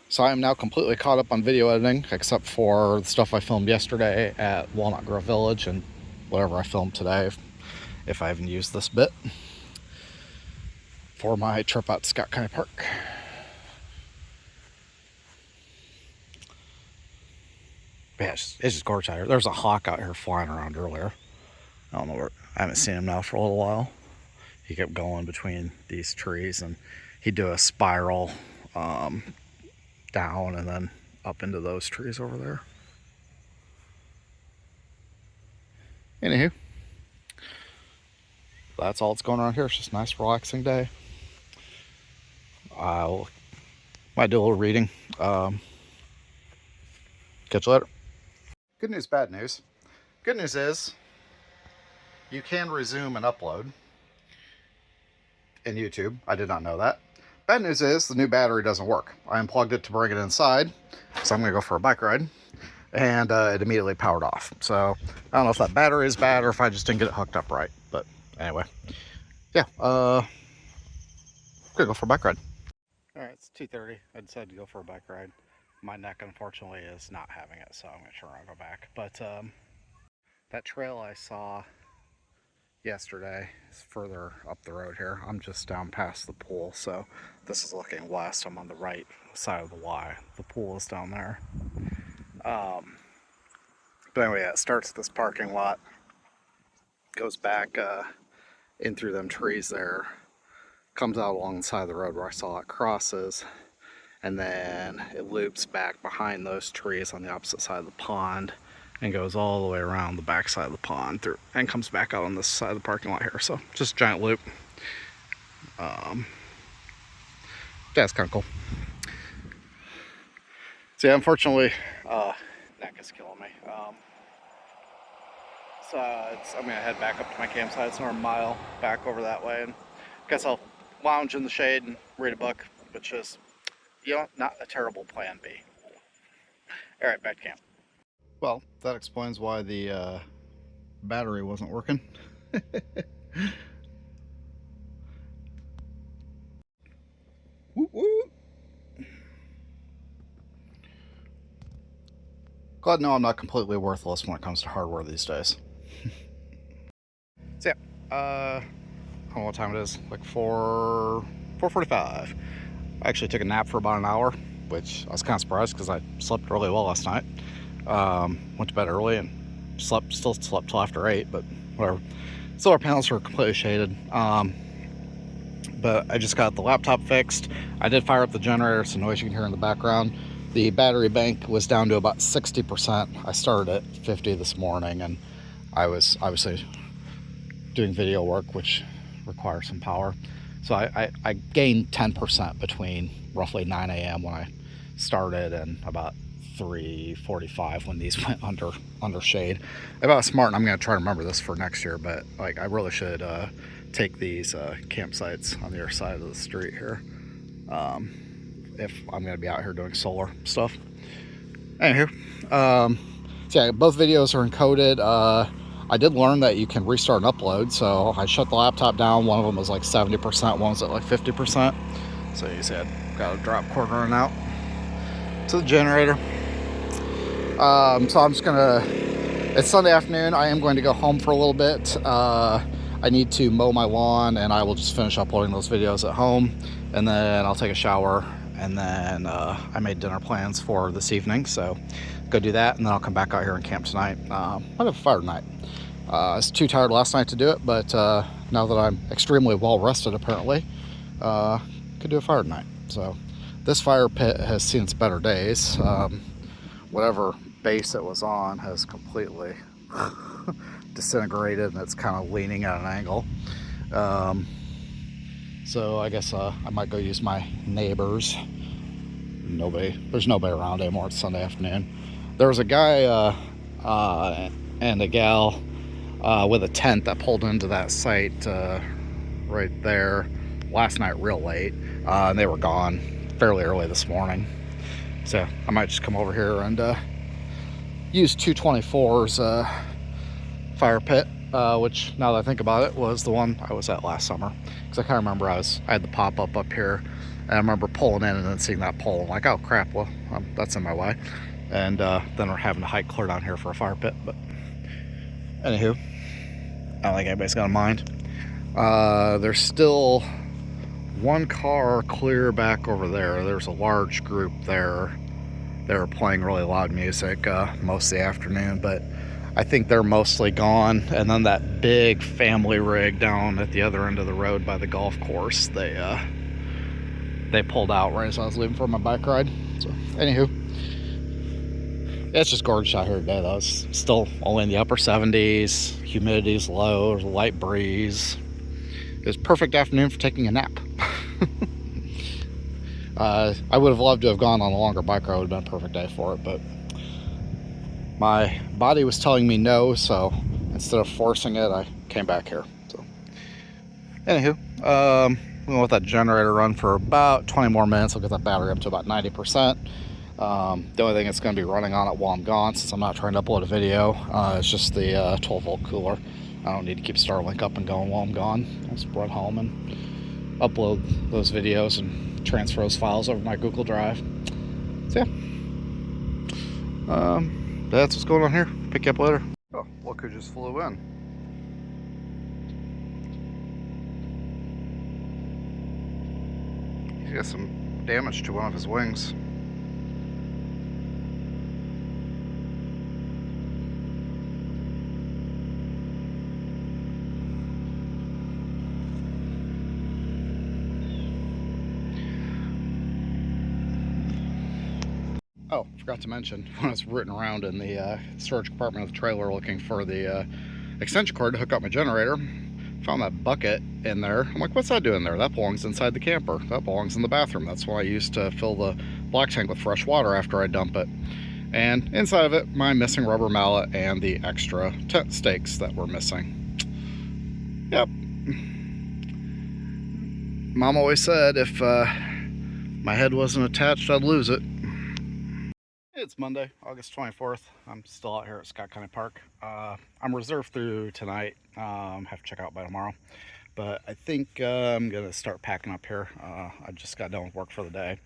So I am now completely caught up on video editing, except for the stuff I filmed yesterday at Walnut Grove Village and whatever I filmed today, if I even used this bit, for my trip out to Scott County Park. Yeah, it's just gorgeous out here. There's a hawk out here flying around earlier. I don't know where, I haven't seen him now for a little while. He kept going between these trees, and he'd do a spiral down and then up into those trees over there. Anywho, that's all that's going on here. It's just a nice, relaxing day. I might do a little reading. Catch you later. Good news, bad news. Good news is you can resume and upload in YouTube. I did not know that. Bad news is the new battery doesn't work. I unplugged it to bring it inside, so I'm going to go for a bike ride, and it immediately powered off. So I don't know if that battery is bad or if I just didn't get it hooked up right. But anyway, yeah, I'm going to go for a bike ride. All right, it's 2:30. I decided to go for a bike ride. My neck, unfortunately, is not having it, so I'm going to try and go back. But that trail I saw yesterday is further up the road here. I'm just down past the pool, so this is looking west. I'm on the right side of the Y. The pool is down there. But anyway, yeah, it starts at this parking lot, goes back in through them trees there, comes out along the side of the road where I saw it crosses, and then it loops back behind those trees on the opposite side of the pond and goes all the way around the back side of the pond through and comes back out on this side of the parking lot here. So just a giant loop. Yeah, it's kind of cool. So yeah, unfortunately, neck is killing me. So I'm gonna head back up to my campsite. It's another mile back over that way, and I guess I'll lounge in the shade and read a book, which is, not a terrible plan B. All right, back to camp. Well, that explains why the battery wasn't working. Woo woo. Glad to know I'm not completely worthless when it comes to hardware these days. So yeah, I don't know what time it is, like 4:45. I actually took a nap for about an hour, which I was kind of surprised because I slept really well last night. Went to bed early and still slept till after 8, but whatever. Solar panels were completely shaded. But I just got the laptop fixed. I did fire up the generator, so noise you can hear in the background. The battery bank was down to about 60%. I started at 50 this morning, and I was obviously doing video work, which requires some power. So I gained 10% between roughly 9 a.m. when I started and about 3:45 when these went under shade. If I was smart, and I'm going to try to remember this for next year, but like I really should take these campsites on the other side of the street here if I'm going to be out here doing solar stuff. Anywho, so yeah, both videos are encoded. I did learn that you can restart and upload, so I shut the laptop down. One of them was like 70%, one was at like 50%. So you see I got a drop cord running out to the generator. So I'm just gonna, it's Sunday afternoon. I am going to go home for a little bit. I need to mow my lawn, and I will just finish uploading those videos at home, and then I'll take a shower, and then I made dinner plans for this evening, so go do that, and then I'll come back out here and camp tonight. I'll have a fire tonight. I was too tired last night to do it, but now that I'm extremely well rested, apparently, could do a fire tonight. So this fire pit has seen its better days. Whatever base it was on has completely disintegrated, and it's kind of leaning at an angle. So I guess I might go use my neighbors. There's nobody around anymore. It's Sunday afternoon. There was a guy and a gal with a tent that pulled into that site right there last night real late, and they were gone fairly early this morning. So I might just come over here and use 224's fire pit, which, now that I think about it, was the one I was at last summer. Because I kind of remember I had the pop-up up here, and I remember pulling in and then seeing that pole. I'm like, oh crap, well, that's in my way. And then we're having to hike clear down here for a fire pit. But anywho, I don't think anybody's gonna mind. There's still one car clear back over there. There's a large group there. They were playing really loud music most of the afternoon, but I think they're mostly gone. And then that big family rig down at the other end of the road by the golf course, they pulled out right as I was leaving for my bike ride. So anywho, it's just gorgeous out here today though. It's still only in the upper 70s, humidity's low, there's a light breeze. It was a perfect afternoon for taking a nap. I would have loved to have gone on a longer bike ride. It would have been a perfect day for it, but my body was telling me no, so instead of forcing it, I came back here. So anywho, I'm gonna let that generator run for about 20 more minutes. I'll get that battery up to about 90%. The only thing it's going to be running on it while I'm gone, since I'm not trying to upload a video, is just the 12 volt cooler. I don't need to keep Starlink up and going while I'm gone. I'll just run home and upload those videos and transfer those files over my Google Drive. So yeah, that's what's going on here. Pick you up later. Oh, look who just flew in. He's got some damage to one of his wings. Oh, forgot to mention, when I was rooting around in the storage compartment of the trailer looking for the extension cord to hook up my generator, found that bucket in there. I'm like, what's that doing there? That belongs inside the camper. That belongs in the bathroom. That's why I used to fill the black tank with fresh water after I dump it. And inside of it, my missing rubber mallet and the extra tent stakes that were missing. Yep. Mom always said if my head wasn't attached, I'd lose it. It's Monday, August 24th. I'm still out here at Scott County Park. I'm reserved through tonight. Have to check out by tomorrow. But I think I'm going to start packing up here. I just got done with work for the day.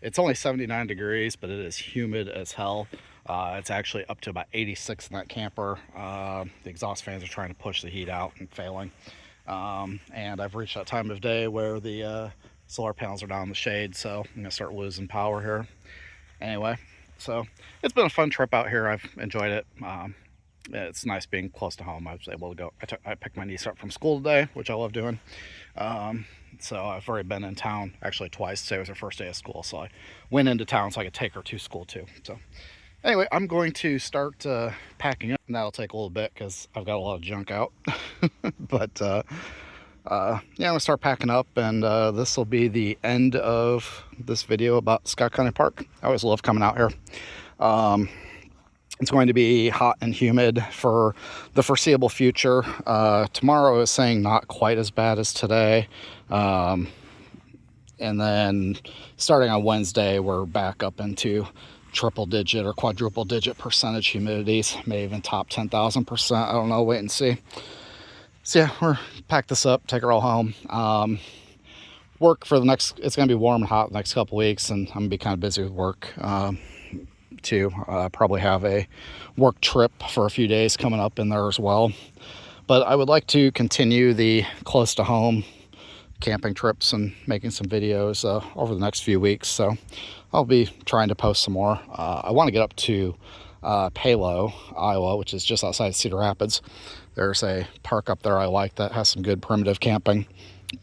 It's only 79 degrees, but it is humid as hell. It's actually up to about 86 in that camper. The exhaust fans are trying to push the heat out and failing. And I've reached that time of day where the solar panels are down in the shade, so I'm going to start losing power here. Anyway. So it's been a fun trip out here. I've enjoyed it. It's nice being close to home. I was able to go. I picked my niece up from school today, which I love doing. So I've already been in town actually twice. Today was her first day of school, so I went into town so I could take her to school too. So anyway, I'm going to start packing up, and that'll take a little bit because I've got a lot of junk out. But yeah, I'm gonna start packing up, and this will be the end of this video about Scott County Park. I always love coming out here. It's going to be hot and humid for the foreseeable future. Tomorrow is saying not quite as bad as today, and then starting on Wednesday, we're back up into triple digit or quadruple digit percentage humidities, may even top 10,000%. I don't know, wait and see. So yeah, we're pack this up, take her all home. Work for the next, it's going to be warm and hot the next couple weeks, and I'm going to be kind of busy with work too. Probably have a work trip for a few days coming up in there as well. But I would like to continue the close to home camping trips and making some videos over the next few weeks. So I'll be trying to post some more. I want to get up to Palo, Iowa, which is just outside Cedar Rapids. There's a park up there I like that has some good primitive camping.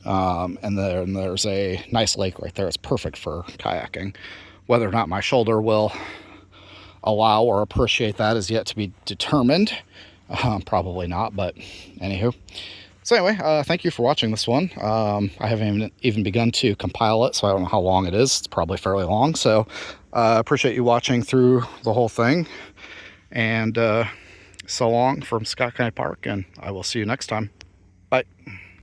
And then there's a nice lake right there. It's perfect for kayaking. Whether or not my shoulder will allow or appreciate that is yet to be determined. Probably not, but anywho. So anyway, thank you for watching this one. I haven't even begun to compile it, so I don't know how long it is. It's probably fairly long, so appreciate you watching through the whole thing. And so long from Scott County Park, and I will see you next time. Bye.